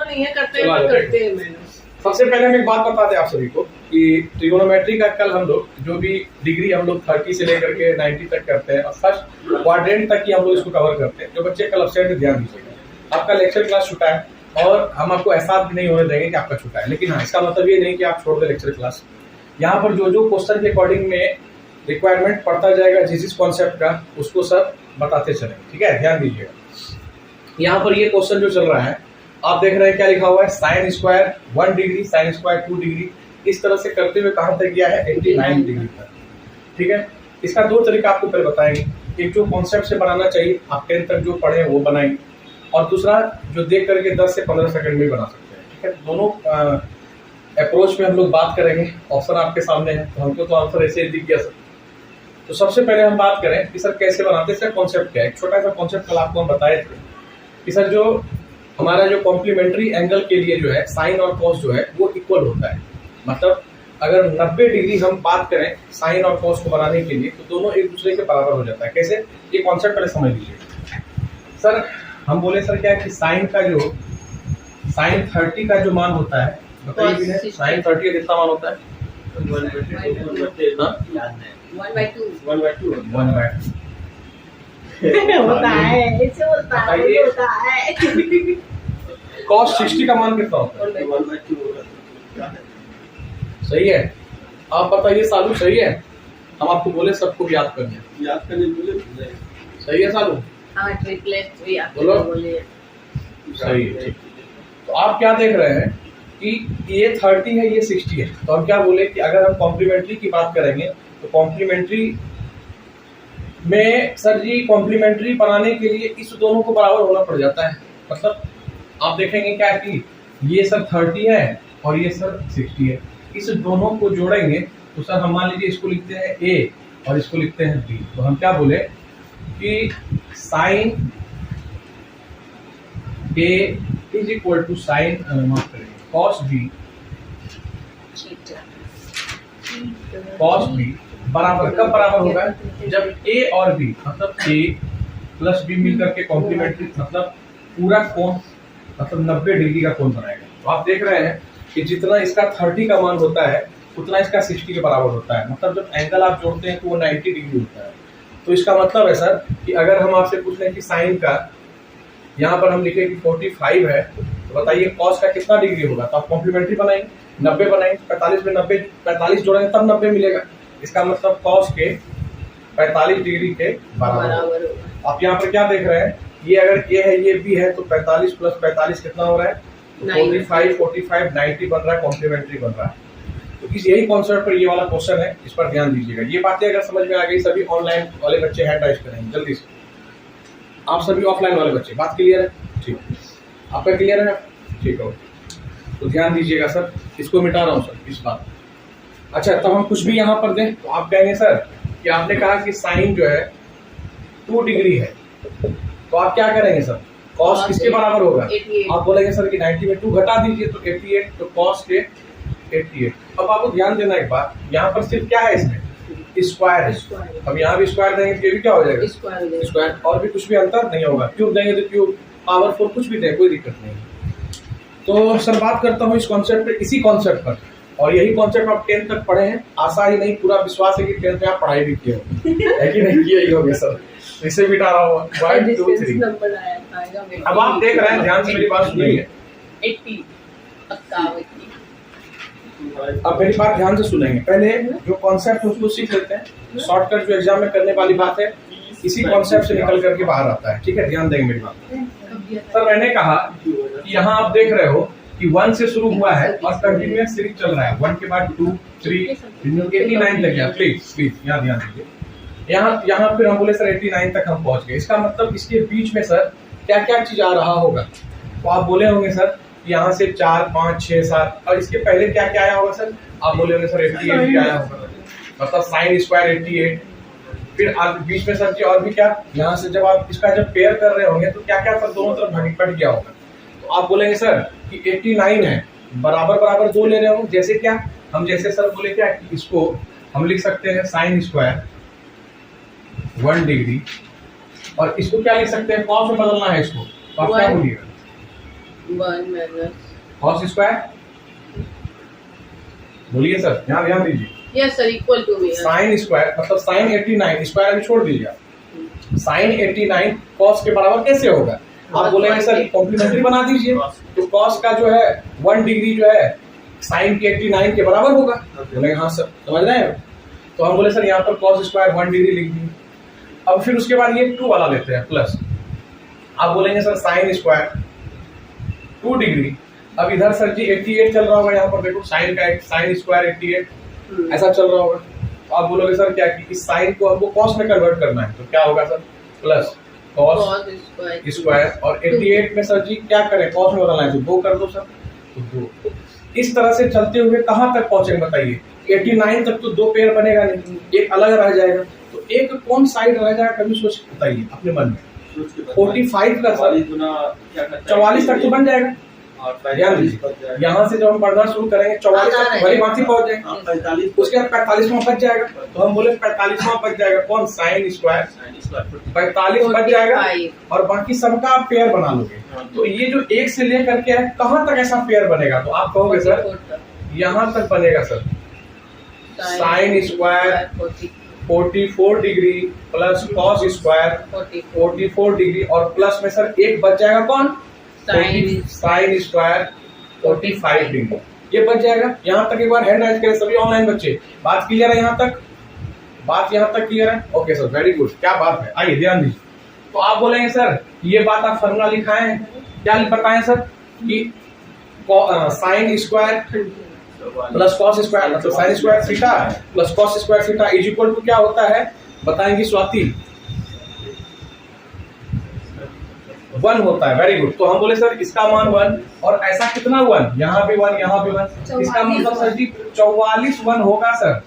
नहीं है, करते हैं मैंने। सबसे पहले हम एक बात बता दें आप सभी को कि ट्रिगोनोमेट्री का कल हम लोग जो भी डिग्री हम लोग 30 से लेकर के 90 तक करते हैं और फर्स्ट क्वाड्रेंट तक ही हम लोग इसको कवर करते हैं। जो बच्चे कल अपसेट में ध्यान दीजिएगा, आपका लेक्चर क्लास छूटा है और हम आपको एहसास भी नहीं होने देंगे कि आपका छूटा है, लेकिन हाँ इसका मतलब ये नहीं कि आप छोड़ दें लेक्चर क्लास। यहाँ पर जो जो क्वेश्चन के अकॉर्डिंग में रिक्वायरमेंट पड़ता जाएगा जिस कॉन्सेप्ट का, उसको सब बताते चलेंगे, ठीक है, ध्यान दीजिएगा। यहाँ पर ये क्वेश्चन जो चल रहा है आप देख रहे हैं क्या लिखा हुआ है, sine square 1 degree, sine square 2 degree, इस तरह से करते हुए कहाँ तक गया है 89 डिग्री तक, ठीक है। इसका दो तरीका आपको पहले बताएंगे, एक जो कॉन्सेप्ट से बनाना चाहिए, आप 10 तक जो पढ़े वो बनाएंगे, और दूसरा जो देख करके 10 से 15 सेकंड में बना सकते हैं, ठीक है। दोनों अप्रोच में हम लोग बात करेंगे। ऑप्शन आपके सामने है, तो हमको तो आंसर ऐसे ही दिख गया सर। तो सबसे पहले हम बात करें कि सर कैसे बनाते हैं, सर कॉन्सेप्ट क्या है। एक छोटा सा कॉन्सेप्ट कल आपको हम बताए थे कि सर जो हमारा जो कॉम्प्लीमेंट्री एंगल के लिए जो है साइन और कॉस जो है वो इक्वल होता है। मतलब अगर 90 डिग्री हम बात करें साइन और कॉस को बनाने के लिए, तो दोनों एक दूसरे के बराबर हो जाता है। कैसे, ये कॉन्सेप्ट पहले समझ लीजिए। सर हम बोले सर क्या है कि साइन का जो साइन 30 का जो मान होता है, बताइए साइन 30 का कितना मान होता है, 1/2 होता है, ऐसे होता है। कॉस 60 का मान कितना होता है, सही है। आप बताइए सालू, सही है। हम आपको बोले सबको याद करने बोले, सही है सालू, हाँ ट्रिपलेट भी आप बोलो, बोले सही है। तो आप क्या देख रहे हैं कि ये 30 है, ये 60 है, तो हम क्या बोले कि अगर हम कॉम्प्लीमेंट्री की बात करेंगे तो कॉम्प्लीमेंट्री में सर जी कॉम्प्लीमेंट्री बनाने के लिए इस दोनों को बराबर होना पड़ जाता है। मतलब आप देखेंगे क्या कि ये सर 30 है और ये सर 60 है, इस दोनों को जोड़ेंगे तो सर हम मान लीजिए इसको लिखते हैं ए और इसको लिखते हैं बी, तो हम क्या बोले कि sine A is equal to sine cos B, cos B बराबर कब बराबर होगा, जब ए और बी मतलब ए प्लस बी मिलकर के कॉम्प्लीमेंट्री मतलब पूरा कोण मतलब 90 डिग्री का कोण बनाएगा। तो आप देख रहे हैं कि जितना इसका 30 का मान होता है उतना इसका 60 के बराबर होता है। मतलब जब एंगल आप जोड़ते हैं तो वो 90 डिग्री होता है। तो इसका मतलब है सर कि अगर हम आपसे पूछ लें कि साइन का यहाँ पर हम लिखे कि 45 है, तो बताइए कॉस का कितना डिग्री होगा, तो आप कॉम्प्लीमेंट्री बनाएंगे 90 बनाएंगे, 45 में 90 45 जोड़ेंगे तब 90 मिलेगा। इसका मतलब कॉस के 45 डिग्री के बराबर होगा। आप यहाँ पर क्या देख रहे हैं, ये अगर ए है ये बी है, तो 45 प्लस 45 कितना हो रहा है, तो 45 90 बन रहा है, कॉम्प्लीमेंट्री बन रहा है। तो इस यही कॉन्सेप्ट पर ये वाला क्वेश्चन है, इस पर ध्यान दीजिएगा। ये बातें अगर समझ में आ गई, सभी ऑनलाइन वाले बच्चे हैंड राइज करेंगे जल्दी से। आप सभी ऑफलाइन वाले बच्चे, बात क्लियर है, ठीक, आपका क्लियर है, ठीक है। तो ध्यान दीजिएगा सर, इसको मिटा रहा हूँ सर इस बात। अच्छा, तब हम कुछ भी यहाँ पर दें तो आप कहेंगे सर कि आपने कहा कि साइन जो है 2 डिग्री है, तो आप क्या करेंगे सर, कॉस किसके बराबर होगा, आप बोलेंगे सर कि 90 में 2 घटा दीजिए तो 88, तो कॉस के 88। अब आपको ध्यान देना एक बात, यहाँ पर सिर्फ क्या है इसमें स्क्वायर है, अब यहाँ भी स्क्वायर देंगे तो ये भी क्या हो जाएगा स्क्वायर, और भी कुछ भी अंतर नहीं होगा। क्यूब देंगे तो क्यूब, पावरफुल कुछ भी दें कोई दिक्कत नहीं। तो सर बात करता हूँ इस कॉन्सेप्ट पे, इसी कॉन्सेप्ट पर, और यही कॉन्सेप्ट आप 10 तक पढ़े हैं, आशा ही नहीं पूरा विश्वास है कि 10 में आप पढ़ाई भी किए है कि नहीं किए ही होंगे सर। इसे मिटा रहा हूँ 1 2 3। अब आप देख रहे हैं, ध्यान से मेरी बात सुनिए, 80 पक्का। अब मेरी बात ध्यान से सुनेंगे, पहले जो कॉन्सेप्ट है उसको सीख लेते हैं। शॉर्टकट जो एग्जाम में करने वाली बात है इसी कॉन्सेप्ट से निकल करके बाहर आता है, ठीक है, ध्यान देंगे मेरी बात। सर मैंने कहा कि यहाँ आप देख रहे हो कि 1 से शुरू हुआ है और कंटिन्यूअस सीरीज चल रहा है, 1 के बाद 2 3 89 तक गया। प्लीज यहाँ ध्यान दीजिए, यहाँ फिर हम बोले सर 89 तक हम पहुंच गए। इसका मतलब इसके बीच में सर क्या क्या चीज आ रहा होगा, तो आप बोले होंगे सर यहाँ से 4 5 6 7, और इसके पहले क्या क्या आया होगा सर, आप बोले होंगे सर 88 भी आया होगा, मतलब साइन स्क्वायर 88। फिर आप बीच में सर जी और भी क्या, यहाँ से जब आप इसका जब पेयर कर रहे होंगे तो क्या क्या सर दोनों तरफ घट गया होगा, तो आप बोलेंगे सर कि 89 है, बराबर बराबर 2 ले रहे होंगे। जैसे क्या, हम जैसे सर बोले क्या कि इसको हम लिख सकते हैं साइन स्क्वायर 1 डिग्री, और इसको क्या लिख सकते हैं, कॉस में बदलना है इसको, तो आप क्या बोलिएगा 1 minus. कॉस स्क्वायर, बोलिए सर, ध्यान दीजिए। Yes sir, equal to me. Sine square मतलब साइन 89, स्क्वायर अभी छोड़ दीजिए, साइन 89 कॉस के बराबर कैसे होगा? आप बोलेंगे सर कॉम्प्लीमेंट्री बना दीजिए, तो कॉस का जो है 1 डिग्री जो है साइन के 89 के बराबर होगा। बोलेंगे हाँ सर, समझ रहे हैं? तो हम बोले सर यहाँ पर कॉस स्क्वायर 1 डिग्री लिख दिए। अब फिर उसके बाद ये 2 वाला लेते हैं प्लस, आप बोलेंगे सर साइन स्क्वायर 2 डिग्री। अब इधर सर जी 88 चल रहा होगा, यहाँ पर देखो साइन का साइन स्क्वायर 88 ऐसा चल रहा होगा। तो आप बोलोगे सर क्या कि इस साइन को हमको कॉस में कन्वर्ट करना है, तो क्या होगा सर? प्लस कॉस स्क्वायर, और 88 में सर जी क्या करें, कॉस में बदलना है तो 2 कर दो सर, तो 2। इस तरह से चलते हुए कहाँ तक पहुंचेंगे बताइए? 89 तक तो 2 पेयर बनेगा नहीं, एक अलग रह जाएगा, तो एक कौन साइड रह जाएगा कभी सोच बताइए अपने मन में। 45 का सर 44 तक तो बन जाएगा। यहाँ से जब हम पढ़ना शुरू करेंगे 44 तक भली भांति पहुंच जाएंगे, उसके बाद 45वां बच जाएगा, तो हम बोले 45वां बच जाएगा कौन? साइन स्क्वायर 45 बच जाएगा, और बाकी सबका आप पेयर बना लोगे। तो ये जो 1 से लेकर के कहाँ तक ऐसा पेयर बनेगा, तो आप कहोगे सर यहाँ तक बनेगा sir sine square 44 degree plus cos square 44 degree, और प्लस में सर एक बच जाएगा कौन? साइन स्क्वायर 45 डिग्री, ये बच जाएगा। यहाँ तक एक बार हैंड राइज करें सभी ऑनलाइन बच्चे, बात क्लियर है? यहाँ तक बात यहाँ तक क्लियर है? ओके सर, वेरी गुड, क्या बात है, आइए ध्यान दीजिए। तो आप बोलेंगे सर ये बात आप फॉर्मूला लिखाए हैं, क्या बताएं सर कि sine square plus cos square मतलब sine square theta plus cos square theta is equal to क्या होता है बताएंगी स्वाति? 1 होता है। Very good. तो हम बोले सर इसका मान 1, और ऐसा कितना 1? यहाँ भी 1, यहाँ भी 1, इसका मतलब सर जी 44 1 होगा सर।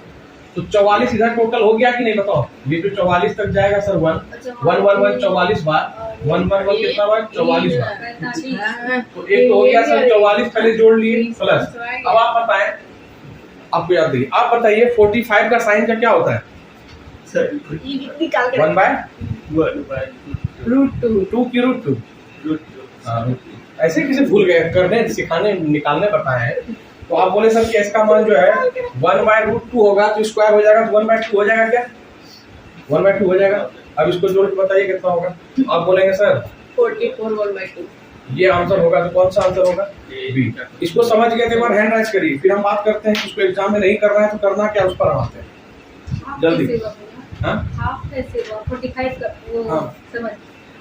तो 44 इधर टोटल हो गया कि नहीं बताओ? ये जो 44 तक जाएगा सर 1 1 1 1 44 बार 1 1 1 कितना बार? 44 बार। तो एक तो हो गया सर 44 पहले जोड़ लिए प्लस। अब आप बताएं, आपको याद देखिए, आप बताइए 45 का साइन का क्या होता है? निकाल के 1 बाय √2 की √2। ऐसे किसे भूल गए, करने सिखाने निकालने बताए हैं। तो आप बोले सर कि इसका मान जो है 1/√2 होगा, तो स्क्वायर हो जाएगा, तो 1/2 हो जाएगा क्या? 1/2 हो जाएगा। अब इसको जोड़ के बताइए कितना होगा? आप बोलेंगे सर 44 1/2। ये आंसर होगा, तो कौन सा आंसर होगा? बी। इसको समझ गए तो एक बार हैंड राइज करिए, फिर हम बात करते हैं। उसको एग्जाम में नहीं करना है तो करना क्या, उस पर हम आते हैं जल्दी। हाँ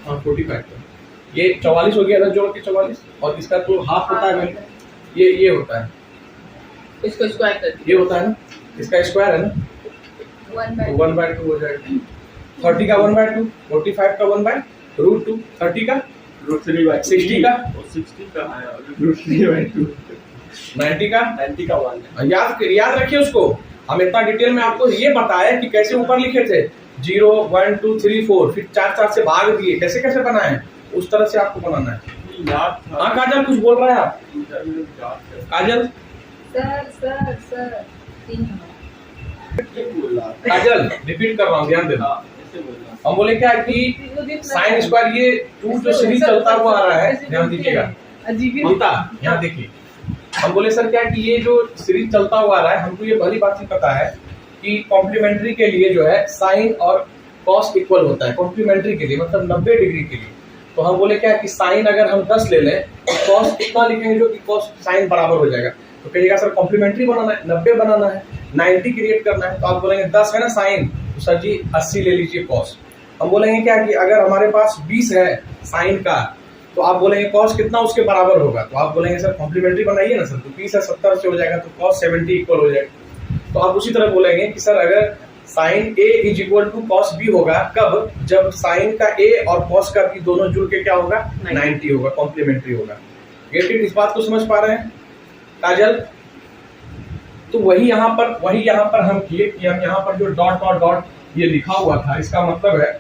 45 ये 44 हो गया इधर जोड़ के 44, और इसका तो हाफ होता है, ये होता है, इसको स्क्वायर कर ये होता है ना, इसका स्क्वायर है ना, 1/2 हो जाएगा। 30 का 1/2, 45 का 1/√2, 30 का √3/2, 60 का √3/2, 90 का 90 का 1। याद रखिए उसको। हम इतना डिटेल में आपको ये बताया कि कैसे ऊपर लिखे थे 0 1 2 3 4, फिर 4 से भाग दिए, कैसे कैसे बनाए, उस तरह से आपको बनाना है। हाँ काजल कुछ बोल रहे हैं आप? काजल काजल रिपीट कर रहा हूँ, ध्यान देना। हम बोले क्या कि साइन स्क्वायर ये 2 जो सीरीज चलता हुआ आ रहा है, ध्यान दीजिएगा ममता, यहाँ देखिए। हम बोले सर क्या कि ये जो सीरीज चलता हुआ आ रहा है, हमको ये भली बात ही पता है कि कॉम्प्लीमेंट्री के लिए जो है साइन और कॉस इक्वल होता है। कॉम्प्लीमेंट्री के लिए मतलब 90 डिग्री के लिए। तो हम बोले क्या कि साइन अगर हम 10 ले लें तो कॉस कितना लिखेंगे जो कि कॉस साइन बराबर हो जाएगा। तो कहिएगा सर कॉम्प्लीमेंट्री बनाना है, 90 बनाना है, 90 क्रिएट करना है। तो आप बोलेंगे 10 है ना साइन, तो सर जी 80 ले लीजिए कॉस। हम बोलेंगे क्या कि अगर हमारे पास 20 है साइन का, तो आप बोलेंगे कॉस कितना उसके बराबर होगा। तो आप बोलेंगे सर कॉम्प्लीमेंट्री बनाइए ना सर, तो 20 है 70 से हो जाएगा, तो कॉस 70 इक्वल हो जाएगा। तो आप उसी तरह बोलेंगे कि सर अगर sine A is equal to cos B होगा, कब? जब साइन का ए और कॉस का बी दोनों जुड़ के क्या होगा? 90 होगा, कॉम्प्लीमेंट्री होगा। Get it? इस बात को समझ पा रहे हैं काजल? तो वही यहाँ पर हम किए कि हम यहाँ पर जो डॉट डॉट डॉट ये लिखा हुआ था, इसका मतलब है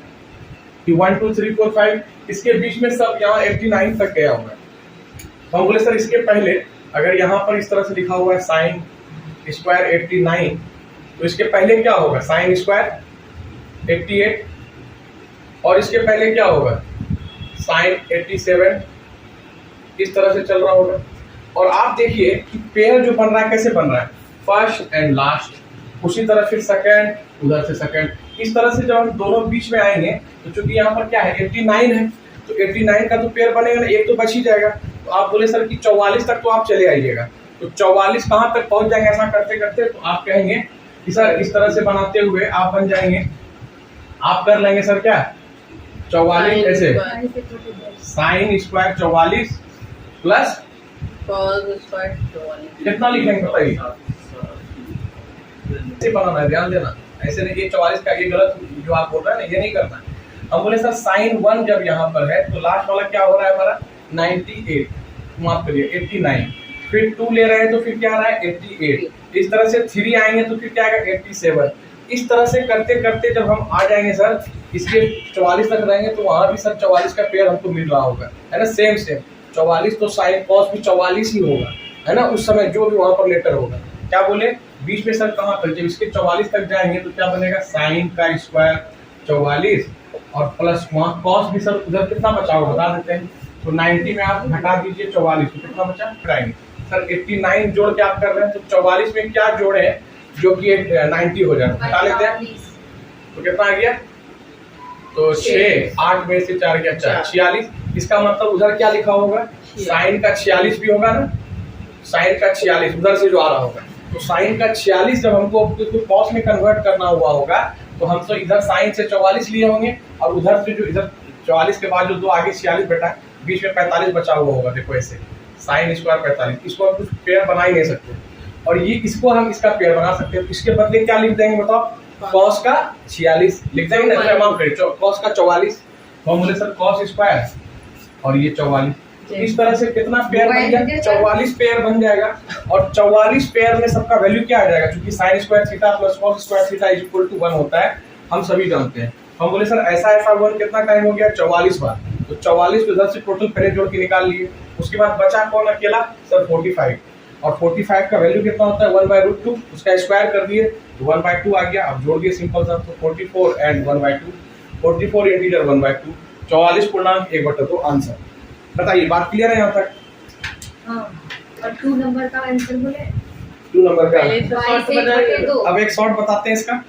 कि 1 2 3 4 5 इसके बीच में सब यहाँ 89 तक गया हुआ है। तो हम बोले सर इसके पहले अगर यहाँ पर इस तरह से लिखा हुआ है साइन स्क्वायर 89, तो इसके पहले क्या होगा? साइन स्क्वायर 88, और इसके पहले क्या होगा? साइन 87, इस तरह से चल रहा होगा। और आप देखिए कि पेयर जो बन रहा है कैसे बन रहा है, फर्स्ट एंड लास्ट, उसी तरह फिर सेकंड, उधर से सेकंड, इस तरह से जब हम दोनों बीच में आएंगे तो चूंकि यहाँ पर क्या है 89 है, तो 89 का तो पेयर बनेगा ना, एक तो बच ही जाएगा। तो आप बोले सर कि 44 तक तो आप चले आइएगा, तो 44 कहाँ तक पहुंच जाएंगे ऐसा करते करते, तो आप कहेंगे कि सर इस तरह से बनाते हुए आप बन जाएंगे, आप कर लेंगे सर क्या 44 ऐसे sine square 44 plus cos square 44। कितना लिखेंगे बताइए, ऐसे बनाना है, ध्यान देना, ऐसे नहीं, ये 44 का ये गलत जो आप बोल रहे हैं ना, ये नहीं करना। हम बोले सर साइन 1 जब यहाँ पर है तो लास्ट वाला क्या हो रहा है हमारा 98, माफ करिए 89, फिर 2 ले रहे हैं तो फिर क्या आ रहा है 88, इस तरह से 3 आएंगे तो फिर क्या आएगा 87, इस तरह से करते करते जब हम आ जाएंगे सर इसके 44 तक रहेंगे तो वहां भी सर 44 का पेयर हमको मिल रहा होगा, है ना, सेम 44, तो साइन कॉस भी 44 ही होगा, है ना, उस समय जो भी वहां पर लेटर होगा। क्या बोले बीच में सर कहाँ तक, जब इसके 44 तक जाएंगे तो क्या बनेगा साइन का स्क्वायर 44 और प्लस वहाँ कॉस भी सर उधर कितना बचा होगा बता देते हैं, तो 90 में आप घटा दीजिए 44, तो कितना बचा घटाएंगे सर 89 जोड़ के आप कर रहे हैं, तो 44 में क्या जोड़े हैं जो कि 90 हो जाए, घटा लेते हैं तो कितना आ गया, तो 6, 8 में से 4 गया 4, 46, इसका मतलब उधर क्या लिखा होगा साइन का 46 भी होगा ना, साइन का 46 उधर से जो आ रहा होगा, तो साइन का 46 जब हमको कॉस में कन्वर्ट करना हुआ होगा तो हम तो इधर साइन से 44 लिए होंगे और उधर से जो इधर 44 के बाद जो दो आगे 46 बेटा बीच में 45 बचा हुआ होगा, देखो ऐसे साइन स्क्वायर 45, इसको हम कुछ पेयर बना ही नहीं सकते, और ये इसको हम इसका पेयर बना सकते हैं, इसके बदले क्या लिख देंगे बताओ कॉस का 46 लिख देंगे ना, माफ करिए कॉस का 44, तो हम बोले सर कॉस स्क्वायर और ये 44, इस तरह से कितना पेयर बन गया 44 पेयर बन जाएगा, और 44 पेयर में सबका वैल्यू क्या आ जाएगा, क्योंकि sine square theta plus cos square theta is equal to 1 होता है, हम सभी जानते हैं। हम बोले सर ऐसा ऐसा 1 कितना टाइम हो गया 44 बार, तो 44 को इधर से टोटल पेयर जोड़ के निकाल लिए, उसके बाद बचा कौन अकेला सर 45, और 45 का वैल्यू कितना होता है 1/√2, उसका स्क्वायर कर दिए तो 1/2 आ गया, अब जोड़ दिए सिंपल सा, तो 44 एंड 1/2, 44 इंटीजर 1/2, 44 पूर्णांक 1/2 आंसर। बताइए बात क्लियर है यहाँ तक? हाँ, और 2 नंबर का आंसर बोले 2 नंबर का, पहले तो शॉर्ट बना लो। अब एक शॉर्ट बताते हैं इसका,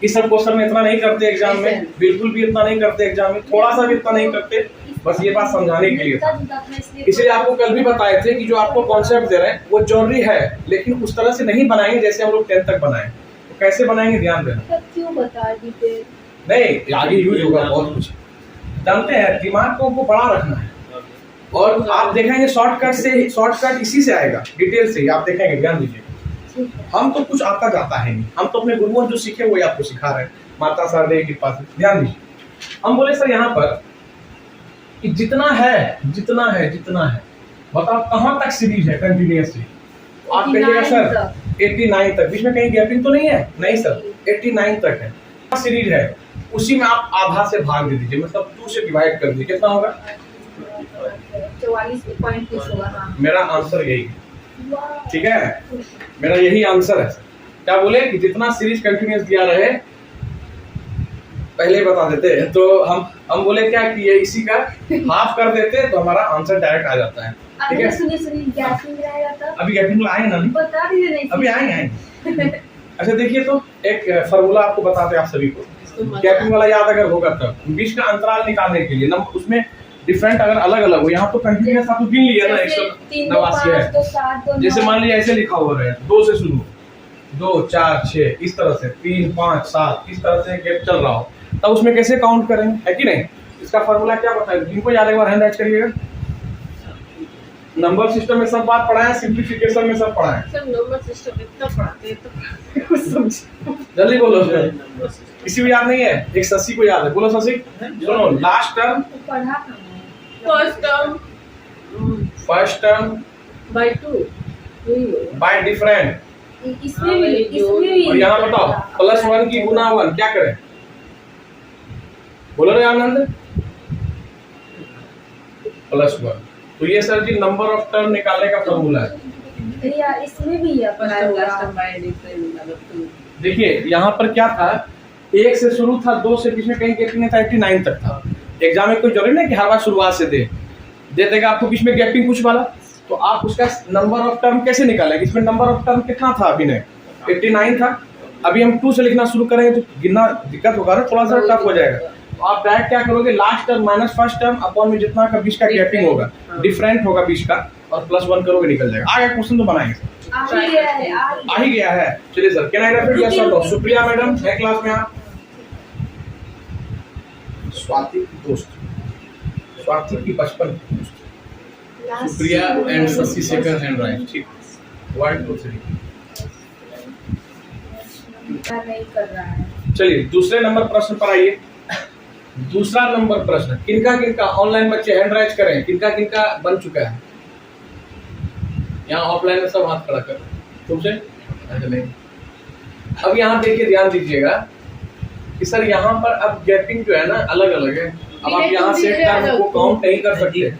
इस सब क्वेश्चन में इतना नहीं करते एग्जाम में, बिल्कुल भी इतना नहीं करते एग्जाम में, थोड़ा सा भी इतना नहीं करते, बस ये बात समझाने के लिए था। इसलिए आपको कल भी बताए थे कि जो आपको कॉन्सेप्ट दे रहे हैं वो जरूरी है, लेकिन उस तरह से नहीं बनाएंगे जैसे हम लोग 10th तक बनाए, तो कैसे बनाएंगे ध्यान देना। क्यों बता दीजिए, नहीं आगे यूज होगा बहुत कुछ, जानते हैं दिमाग को बड़ा रखना है, और आप देखेंगे शॉर्टकट इसी से आएगा, डिटेल से ही आप देखेंगे, ध्यान दीजिए। हम तो कुछ आता जाता है नहीं, हम तो अपने गुरुओं जो सीखे वही आपको सिखा रहे हैं, माता शारदे की कृपा से। ध्यान दीजिए हम बोले सर यहाँ पर कि जितना है बताओ कहाँ तक सीरीज है कंटिन्यूअसली, तो आप कहिएगा सर 89 तक, बीच में कहीं गैपिंग तो नहीं है, नहीं सर 89 तक है सीरीज है, उसी में आप आधा से भाग दे दीजिए, मतलब 2 से डिवाइड कर दीजिए, कितना होगा 44.कुछ होगा। मेरा आंसर यही है, ठीक है, मेरा यही आंसर है। क्या बोले कि जितना सीरीज कंटिन्यूअस दिया रहे पहले बता देते हैं, तो हम बोले क्या कि ये इसी का हाफ कर देते तो हमारा आंसर डायरेक्ट आ जाता है, ठीक है। सुनिए गैपिंग रहेगा तब, अभी गैपिंग आए ना, बता दीजिए, नहीं अभी आएंगे अच्छा देखिए, तो एक फार्मूला आपको बताते हैं आप सभी को, गैपिंग वाला याद अगर होगा तब, बीच का अंतराल निकालने के लिए नंबर उसमें डिफरेंट अगर अलग अलग हो, यहाँ तो कंटिन्यूअस आप गिन लिया ना 189 है, जैसे मान लीजिए ऐसे लिखा हुआ है 2 से शुरू, 2 4 6 इस तरह से, 3 5 7 इस तरह से गैप चल रहा हो, तब उसमें कैसे काउंट करेंगे, है कि नहीं। इसका फार्मूला क्या बताएगा, जिनको याद एक बार हैंड राइट करिएगा। नंबर सिस्टम में सब बात पढ़ाया, सिंप्लीफिकेशन में सब पढ़ाया, सब नंबर सिस्टम इतना पढ़ाते हैं तो जल्दी बोलो, किसी को याद नहीं है, एक शशि को याद है, बोलो शशि, सुनो लास्ट टर्म पढ़ा first term by 2 by different, इसमें भी और यहाँ बताओ +1 की गुना 1 क्या करें, बोलो रे आनंद, +1, तो ये sir ji number of term निकालने का फॉर्मूला है। इसमें भी है देखिए यहाँ पर क्या था, 1 से शुरू था, 2 से बीच में कहीं गैपिंग था, 89 तक था। एग्जाम में कोई जरूरी नहीं कि हर बार शुरुआत से दे, दे देगा आपको बीच में गैपिंग कुछ वाला, तो आप उसका नंबर ऑफ टर्म कैसे निकालेंगे? इसमें नंबर ऑफ टर्म कितना था अभी ने? 89 था। अभी हम 2 से लिखना शुरू करेंगे तो गिनना दिक्कत होगा ना, थोड़ा सा टफ हो जाएगा। तो आप डायरेक्ट क्या करोगे, last term minus first term upon में जितना का बीच का गैपिंग होगा, डिफरेंट होगा बीच का, और +1 करोगे निकल जाएगा। आगे क्वेश्चन तो बनाएंगे आ ही गया है। चलिए sir, can I refer yes और नो? सुप्रिया मैडम है क्लास में आप? स्वाति की दोस्त, स्वाति की बचपन की दोस्त Supriya and Shashi Shekhar hand right. ठीक, 1 2 3। नहीं कर रहा है। चलिए दूसरे नंबर प्रश्न पर आइए। दूसरा नंबर प्रश्न, किनका किनका ऑनलाइन बच्चे हैंड राइज करें, किनका किनका बन चुका है? यहाँ ऑफलाइन में सब हाथ खड़ा कर तुमसे। अच्छा नहीं, अब यहाँ देखिए, ध्यान दीजिएगा कि सर यहाँ पर अब गैपिंग जो है ना अलग अलग है। अब आप यहाँ से टर्म को काउंट नहीं कर सकते,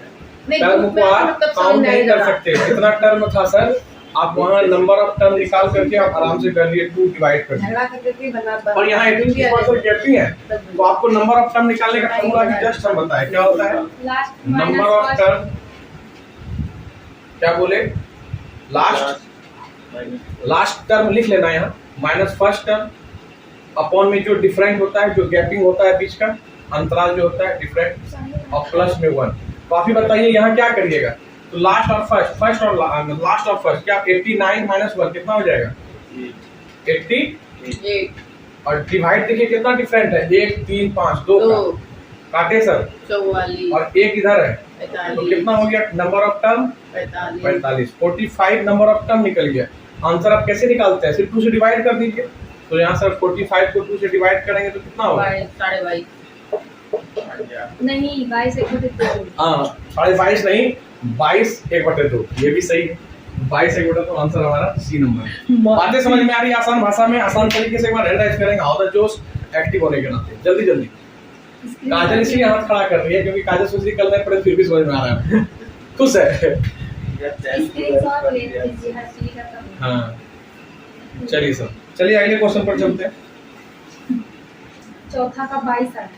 टर्म को आप काउंट नहीं कर सकते। कितना टर्म था सर, आप वहाँ नंबर ऑफ टर्म निकाल करके आप आराम से कर लिए 2 डिवाइड कर दिए, और यहाँ 18% गैपिंग है, तो आपको नंबर ऑफ टर्म निकालने का फॉर्मूला भी जस्ट हम बताए क्या होता है। नंबर ऑफ टर्म, क्या बोले, लास्ट टर्म लिख लेना यहाँ, माइनस फर्स्ट टर्म अपॉन में जो डिफरेंट होता है, जो गैपिंग होता है बीच का अंतराल जो होता है डिफरेंट, और प्लस में 1। तो आप ही बताइए यहाँ क्या करिएगा। तो लास्ट और फर्स्ट, फर्स्ट और लास्ट और फर्स्ट, क्या 89 माइनस 1 कितना हो जाएगा? 88। और डिवाइड देखिए कितना डिफरेंट है, 1 3 5 2 का काटे सर 44, और 1 इधर है, तो कितना हो गया number of term? 45। 45 number of term निकल गया। आंसर आप कैसे निकालते हैं? सिर्फ 2 से डिवाइड कर दीजिए। तो यहाँ सर 45 को 2 से डिवाइड करेंगे तो कितना होगा? 22.5 नहीं, 22/2। हाँ, 22.5 नहीं, 22/2, ये भी सही है। 22/2 आंसर हमारा सी नंबर। बातें समझ में आ रही है? आसान भाषा में आसान तरीके से एक बार हैंड राइज करेंगे, हाउ द जोश एक्टिव होने के नाते। जल्दी जल्दी। काजल इसलिए हाथ खड़ा कर रही है क्योंकि काजल सोच रही कल नहीं पड़े, फिर भी समझ में आ रहा है। खुश है। स्क्रीनशॉट ले लीजिए हर चीज का। हाँ चलिए सर, चलिए अगले क्वेश्चन पर चलते हैं। चौथा का 22 है।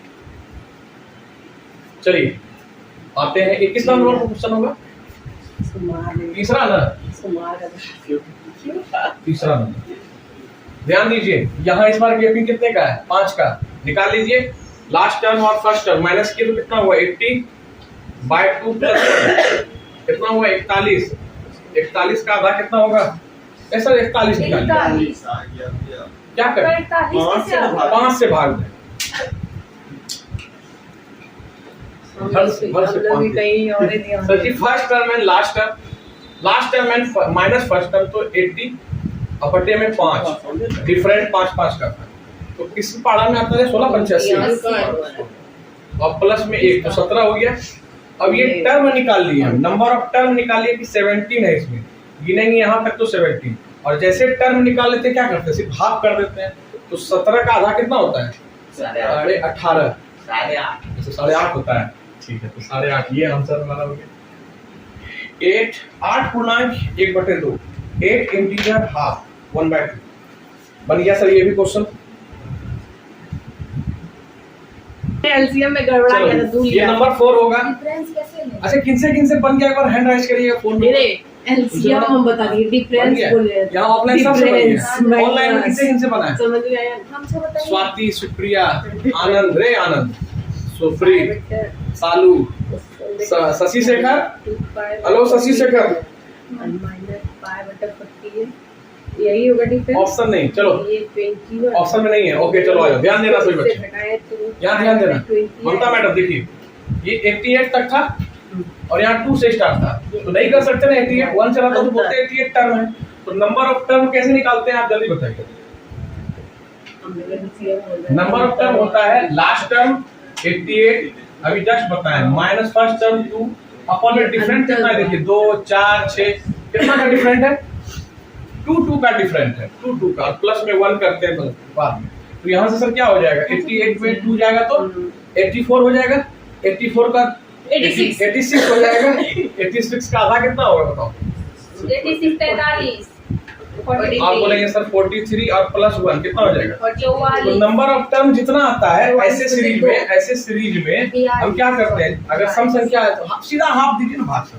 चलिए आते हैं, 21 नंबर का क्वेश्चन होगा, तीसरा ना, तीसरा नंबर। ध्यान दीजिए, यहाँ इस बार गैपिंग कितने का है? 5 का। निकाल लीजिए लास्ट टर्म और फर्स्ट टर्म माइनस किए तो कितना हुआ? 80/2 प्लस कितना हुआ? 41। 41 का आधा कितना होगा? ऐसा 41 निकालिए। क्या करें? 5 से भाग दें। Sir ji first term and last term and minus first term, तो 80 और बटे में 5, डिफरेंट 5 का था। तो किस पाड़ा में आता है? 16/85 और प्लस में 1, तो 17 हो गया। अब ये टर्म निकाल लिए हम, नंबर ऑफ टर्म निकाल लिए कि 17 है, इसमें गिनेंगे यहाँ तक तो 17, और जैसे टर्म निकाल लेते क्या करते हैं? सिर्फ हाफ कर देते हैं। तो 17 का आधा कितना होता है? 18.5, 8.5 होता है। ठीक है, तो 8.5 ये आंसर हमारा हो गया। 8 पूर्णांक 1/2, 8 इंटीजर हाफ 1/2 बन गया सर। ये भी क्वेश्चन एलसीएम में गड़बड़ा गया था, ये नंबर 4 होगा। डिफरेंस कैसे ले? अच्छा किनसे बन गया? एक बार हैंड राइज करिएगा फोन में। मेरे एलसीएम हम बता दिए, डिफरेंस बोले यहाँ ऑफलाइन सबसे बढ़िया, ऑनलाइन में किनसे बना है? समझ में आया? हमसे बताइए। स्वाति, सुप्रिया, आनंद, रे आनंद, सुप्री, सालू, शशि शेखर। हेलो शशि शेखर। यही होगा डिफरेंस। ऑप्शन नहीं, चलो ये 21 ऑप्शन में नहीं है। ओके चलो आओ, ध्यान देना सभी बच्चे, यहाँ ध्यान देना। ममता मैडम देखिए, ये 88 तक था और यहाँ 2 से स्टार्ट था, तो नहीं कर सकते ना। 88 1 चला था तो बोलते 88 टर्म है। तो नंबर ऑफ टर्म कैसे निकालते हैं आप जल्दी बताइए। नंबर ऑफ टर्म होता है लास्ट टर्म 88, अभी जस्ट बताया, माइनस फर्स्ट टर्म 2 अपॉन में डिफरेंट कितना है? देखिए 2 4 6 कितना का डिफरेंट है? 2 का डिफरेंट है, 2 का, प्लस में 1 करते हैं बाद में। तो यहाँ से सर क्या हो जाएगा? 88 में 2 जाएगा तो 84 हो जाएगा। 84 का 86 हो जाएगा। 86 का आधा कितना होगा बताओ? 86 43 आप बोलेंगे सर 43 और +1 कितना हो जाएगा? तो नंबर ऑफ टर्म जितना आता है ऐसे सीरीज में हम क्या करते हैं, अगर सम संख्या है तो सीधा हाफ दीजिए ना, भाग से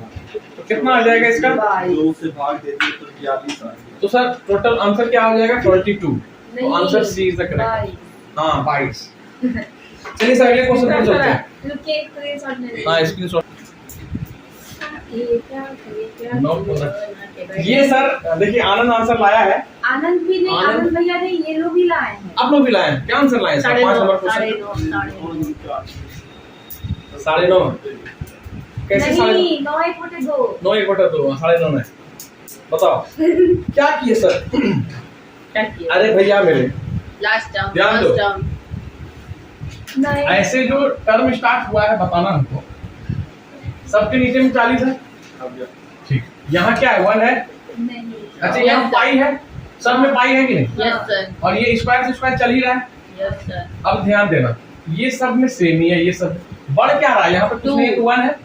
तो कितना आ जाएगा इसका? 2 से भाग देते तो 42 आ गया। तो सर टोटल आंसर क्या हो जाएगा? 22। तो answer C is the correct. हाँ 22। चलिए सर अगले क्वेश्चन पर चलते हैं। हाँ स्क्रीनशॉट ये सर देखिए आनंद आंसर लाया है। आनंद भी नहीं, आनंद भैया ने ये लोग भी लाए हैं। आप लोग भी लाए हैं, क्या आंसर लाए हैं? 5 नंबर क्वेश्चन 9.5 कैसे? 9 1 बटे 2 9 1 बटा 2 9.5 में बताओ क्या किए सर? क्या किया? अरे भैया मेरे लास्ट टर्म, ध्यान दो। Last term. ऐसे जो टर्म स्टार्ट हुआ है बताना हमको। सबके नीचे में 40 है, ठीक। यहाँ क्या है? 1 है। नहीं। अच्छा यहाँ पाई है, सब में पाई है कि नहीं? यस सर, और ये स्क्वायर से स्क्वायर चल ही रहा है। Yes sir. अब ध्यान देना, ये सब में सेम ही है, ये सब बढ़ क्या रहा है? यहाँ पर कुछ नहीं, 1 है,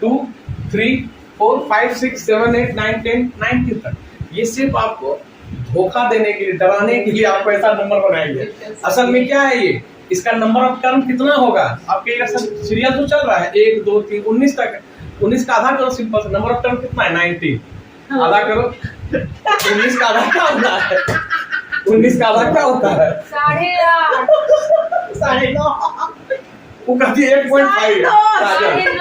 2 3 4 5 6 7 8 9 10 19 तक। ये सिर्फ आपको धोखा देने के लिए, डराने के लिए आपको ऐसा नंबर बनाएंगे। असल में क्या है ये? इसका नंबर ऑफ टर्म कितना होगा? आपके सीरियल तो चल रहा है 1 2 3 19 तक। 19 का आधा करो, सिंपल सा। नंबर ऑफ टर्म कितना है? 90। आधा करो 19 का आधा क्या होता है? 19 का आधा क्या होता है? 8.5 9.5 वो कहती है 8.5 है। काजल 9.5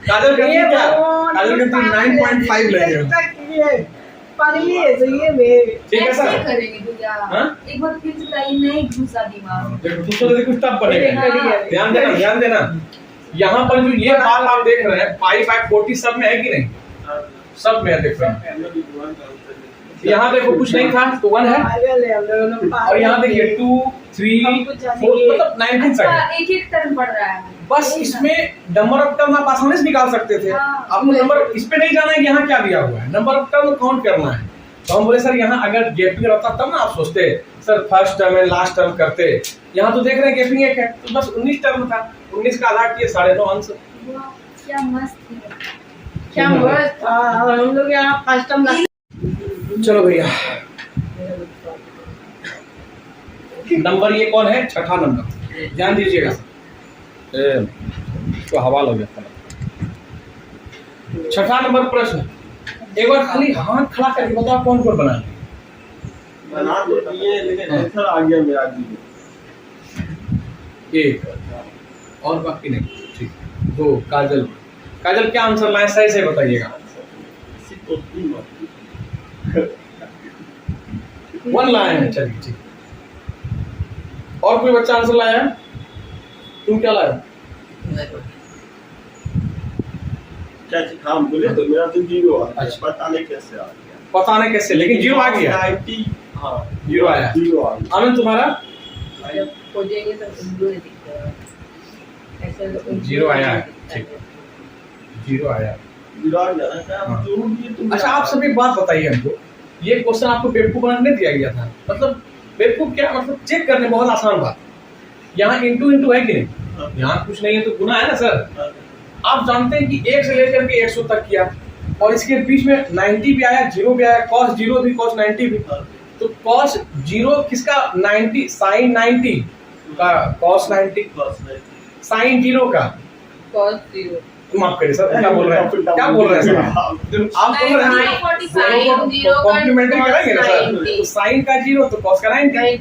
काजल कहती है क्या? काजल कहती है 9.5 लेंगे। पागली है तो ये मेरे। ठीक है सर। ऐसे करेंगे भैया। हाँ? एक बार फिर से बताइए, नहीं घुसा दिमाग। देखो तुझको तो कुछ टफ बनेगा। हाँ। ध्यान देना, ध्यान देना। यहाँ पर जो ये बात आप देख रहे हैं पाई बाय 40 सब में है कि नहीं? सब में है। देखो यहाँ देखो कुछ नहीं था तो 1 है, पागल है हम लोग। और यहाँ देखिए 2 3 4 मतलब 19 तक है। एक एक टर्म पड़ रहा है। बस इसमें नंबर ऑफ टर्म आप आसानी से निकाल सकते थे। हाँ। आपको नंबर इस पे नहीं जाना है कि यहाँ क्या दिया हुआ है, नंबर ऑफ टर्म काउंट करना है। तो हम बोले सर यहाँ अगर गैपिंग रहता तब ना आप सोचते सर फर्स्ट टर्म है लास्ट टर्म करते। यहाँ तो देख रहे हैं गैपिंग एक है, तो बस 19 टर्म था। 19 का आधा किए 9.5 आंसर। क्या मस्त है। क्या मस्त। हम लोग यहाँ फर्स्ट टाइम। चलो भैया नंबर ये कौन है? छठा नंबर, ध्यान दीजिएगा। तो हवा लग गया। छठा नंबर प्रश्न, एक बार खाली हाथ खड़ा करके बताओ कौन कौन बना? बना तो दिए लेकिन आंसर आ गया मेरा जी। एक और बाकी नहीं, ठीक। 2 काजल। काजल क्या आंसर लाए? सही से बताइएगा। 1 लाए हैं, चलिए ठीक। और कोई बच्चा आंसर लाया है? तुम क्या लाया? क्या हम बोले तो मेरा तो 0 आ गया। अच्छा। पता नहीं कैसे आ गया। पता नहीं कैसे, लेकिन 0 आ गया। 90 हाँ 0 आया। 0 आ गया। आनंद तुम्हारा? जब खोजेंगे तो तुम दिखता है। ऐसे 0 आया है, ठीक। 0 आया। 0 आ गया। हाँ। जो भी तुम। अच्छा आप सब एक बात बताइए हमको, ये क्वेश्चन आपको बेवकूफ बनाने दिया गया था? मतलब बेवकूफ क्या मतलब? चेक करने बहुत आसान बात। यहाँ इंटू इंटू है कि नहीं? यहाँ कुछ नहीं है तो गुना है ना सर। आप जानते हैं कि 1 से लेकर के 100 तक किया, और इसके बीच में 90 भी आया, 0 भी आया, cos 0 भी, cos 90 भी। तो cos 0 किसका? 90 sin 90 का, cos 90 sin 0 का। cos 0 माफ करिए सर, क्या बोल रहे हैं? क्या बोल रहे हैं सर? आप बोल रहे हैं कॉम्प्लीमेंट्री करेंगे ना सर? तो साइन का 0 तो cos का 90,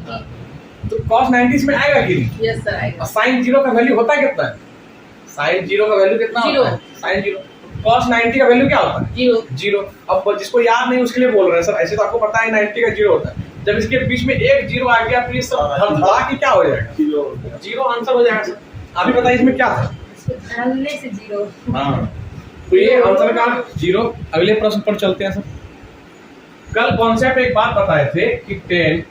तो cos 90 इसमें आएगा कि नहीं? यस सर आएगा। और साइन 0 का वैल्यू होता कितना है? साइन 0 का वैल्यू कितना होता है? साइन 0। cos 90 का वैल्यू क्या होता है? 0। अब जिसको याद नहीं उसके लिए बोल रहे हैं सर, ऐसे तो आपको पता है 90 का 0 होता है। जब इसके बीच में एक 0 आ गया तो ये सब धड़धड़ा के क्या हो जाएगा? 0 आंसर हो जाएगा सर। अभी बताइए इसमें क्या था? ढलने से 0। हाँ, तो ये आंसर का 0। अगले प्रश्न पर चलते हैं सर। कल कॉन्सेप्ट एक बात बताए थे कि 10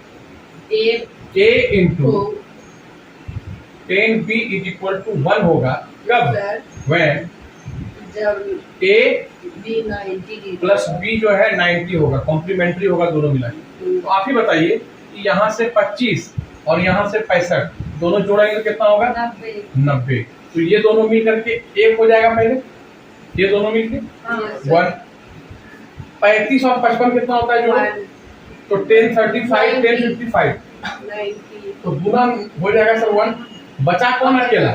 a into 10b is equal to 1 होगा कब? when जब a b 90 प्लस b जो है 90 होगा, कॉम्प्लीमेंट्री होगा दोनों मिला के। तो आप ही बताइए कि यहाँ से 25 और यहाँ से 65 दोनों जोड़ेंगे तो कितना होगा? 90। तो ये दोनों मिल करके 1 हो जाएगा पहले, ये दोनों मिल के 1, 35 और 55 कितना होता है जोड़ो? तो 10 35 10 55 90 तो गुना हो जाएगा सर 1। बचा कौन अकेला?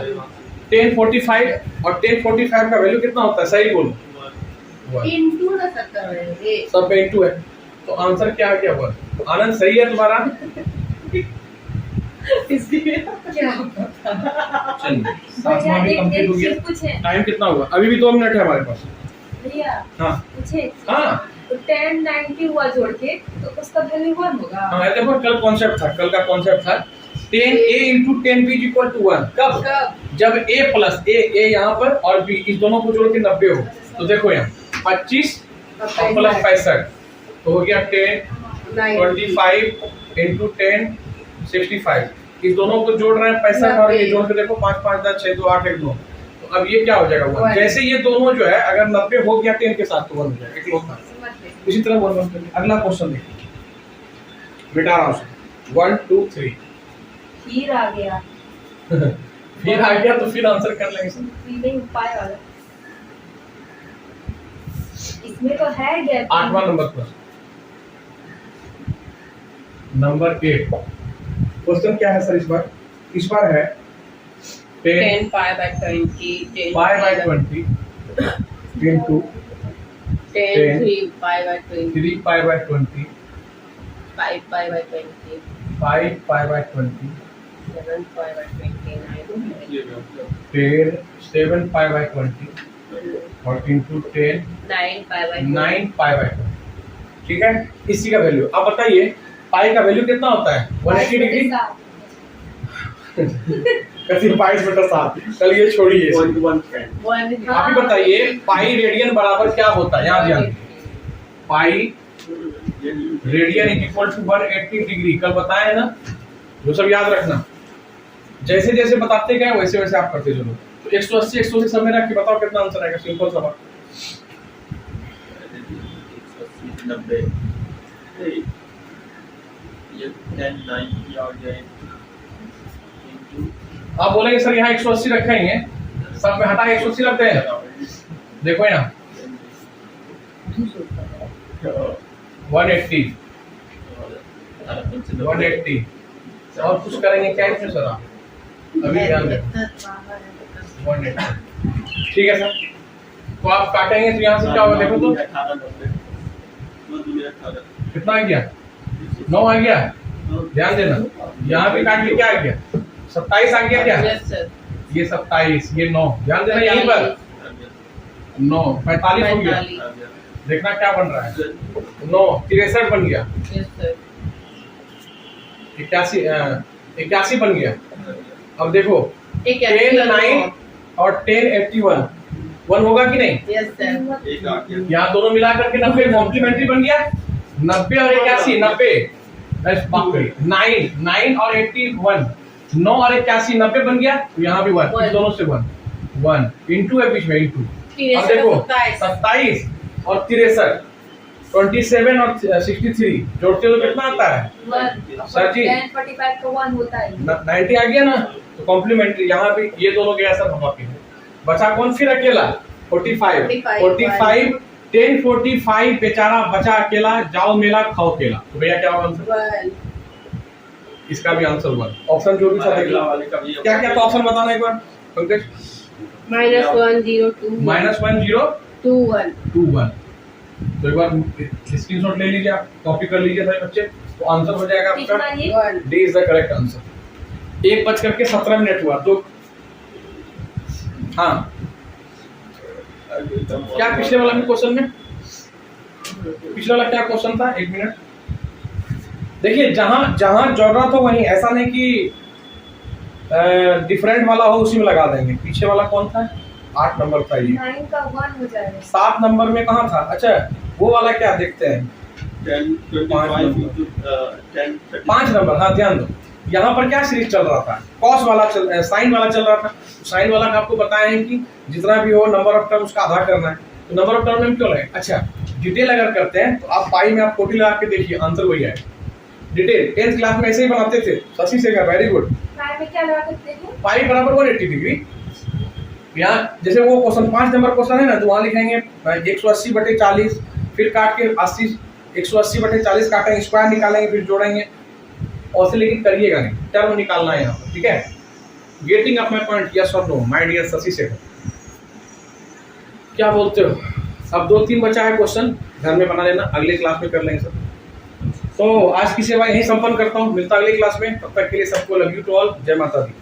10 45 और 10 45 का वैल्यू कितना होता है? सही बोलो। इनटू ना 70 है ये। सब पे इंटू है तो आंसर क्या आ गया? 1। तो आनंद सही है तुम्हारा। इसलिए क्या चलिए भैया भी एक कंप्लीट एक हो गया। चीज पूछे टाइम कितना हुआ? अभी भी 2 मिनट है हमारे पास। भैया हाँ पूछे हाँ तो 10 90 हुआ जोड़ के तो उसका वैल्यू 1 होगा। हाँ, देखो कल कॉन्सेप्ट था, कल का कॉन्सेप्ट था 10a into 10b is equal to 1। कब? जब a प्लस a यहाँ पर और b इस दोनों को जोड़ के 90 हो। तो देखो यहाँ 25 और प्लस 65 तो हो गया 10 25 into 10 65। इस दोनों को जोड़ रहे हैं 65 और ये जोड़ के देखो 5 5 10 6 2 8 1 2। तो अब ये क्या हो जाएगा 1। जैसे ये दोनों जो है अगर 90 हो गया 10 के साथ तो 1 हो जाएगा एक लोग था। इसी तरह 1 1 करिए। अगला क्वेश्चन देखिए बेटा आराम से 1 2 3 फिर आ गया फिर आ गया तो फिर आंसर कर लेंगे सर। नहीं उपाय वाला इसमें तो है गैप। 8वां नंबर क्वेश्चन नंबर 8 क्वेश्चन क्या है सर इस बार है 10 pi by 20 10 pi by 20 into 10 3 pi by 20 3 pi by 20 5 pi by 20 5 pi by 20 7 pi by 29 10 7 pi by 20 और into 10 9 pi by 9 pi by 20। ठीक है इसी का वैल्यू। अब बताइए पाई का वैल्यू कितना होता है? 180 डिग्री। कैसे 22/7? चलिए छोड़िए इसे। 1 आप ही बताइए पाई रेडियन बराबर क्या होता है? यहाँ ध्यान pi radian is equal to 180 degree. कल बताया है ना, जो सब याद रखना। जैसे जैसे बताते गए वैसे वैसे आप करते चलो। तो 180 180 सब में रख के बताओ कितना आंसर आएगा। सिंपल सा बात। 90 ये 10 90 आ गए इनटू आप बोलेंगे सर यहाँ 180 रखेंगे, सब में हटा 180 रखते हैं। देखो यहाँ 180 180 और कुछ करेंगे क्या इसमें सर? आप अभी ध्यान दें 180। ठीक है सर। तो आप काटेंगे तो यहाँ से क्या होगा देखो तो 18 कितना आ गया? 9 आ गया। ध्यान देना यहाँ पे काट के क्या आ गया? 27 आ गया क्या? यस सर ये 27 ये 9। ध्यान देना यहीं पर 9 45 हो गया। देखना क्या बन रहा है? 9 63 बन गया। यस सर 81 बन गया। अब देखो 10 9 और 10 81 1 होगा कि नहीं? यस सर एक आ गया यहाँ दोनों मिलाकर के 90 कॉम्प्लीमेंट्री बन गया। 90 और 81 90 9 और 81 9 और 81 90 बन गया। तो यहाँ भी 1 इस दोनों से 1 इंटू है बीच में इंटू। अब देखो 27 और 63 27 और 63 जोड़ते हो तो कितना आता है? 1 सर जी 10 45 का 1 होता है। 90 आ गया ना। तो कॉम्प्लीमेंट्री यहाँ भी ये दोनों के ऐसा हम आपके बचा कौन फिर अकेला? 45 10 45 बेचारा बचा अकेला। जाओ मेला खाओ केला। तो भैया क्या होगा आंसर? इसका भी आंसर 1। ऑप्शन जो भी था देख लो वाले का भी क्या क्या। तो ऑप्शन बताना एक बार पंकज। -1 0 2 -1 0 2 1 2 1। तो एक बार स्क्रीनशॉट ले लीजिए आप, कॉपी कर लीजिए सारे बच्चे। तो आंसर हो जाएगा आपका कितना ये? 1 D is the correct answer. 1:17 हुआ। तो हाँ क्या पिछले वाला भी क्वेश्चन में पिछले वाला क्या क्वेश्चन था? 1 मिनट देखिए। जहां जहां जरूरत हो वहीं, ऐसा नहीं कि डिफरेंट वाला हो उसी में लगा देंगे। पीछे वाला कौन था? 8 नंबर था ये। 9 का 1 हो जाएगा। 7 नंबर में कहाँ था? अच्छा वो वाला क्या देखते हैं? 10 25 into 10 5 नंबर। हाँ ध्यान दो यहाँ पर क्या सीरीज चल रहा था? कॉस वाला साइन वाला चल रहा था। साइन वाला का आपको बताया है कि जितना भी हो नंबर ऑफ टर्म उसका आधा करना है। तो नंबर ऑफ टर्म में क्यों लगे? अच्छा डिटेल अगर करते हैं तो आप पाई में आप 40 लगा के देखिए आंसर वही है। डिटेल 10th क्लास में ऐसे ही बनाते थे। Shashi Shekhar very good. Pi में क्या लगा सकते हैं? पाई बराबर 180 डिग्री। यहाँ जैसे वो क्वेश्चन 5 नंबर क्वेश्चन है ना, तो वहाँ लिखेंगे 180/40 फिर काट के 80 180/40 काटेंगे, स्क्वायर निकालेंगे, फिर जोड़ेंगे, और से लेकिन करिएगा नहीं, टर्म निकालना है यहाँ पर, ठीक है। Getting up my point, yes और no my dear Shashi Shekhar, क्या बोलते हो? अब 2-3 बचा है क्वेश्चन, घर में बना लेना, अगले क्लास में कर लेंगे सब। तो आज की सेवा यहीं संपन्न करता हूँ, मिलता अगले क्लास में, तब तक के लिए सबको लव यू टू ऑल, जय माता दी।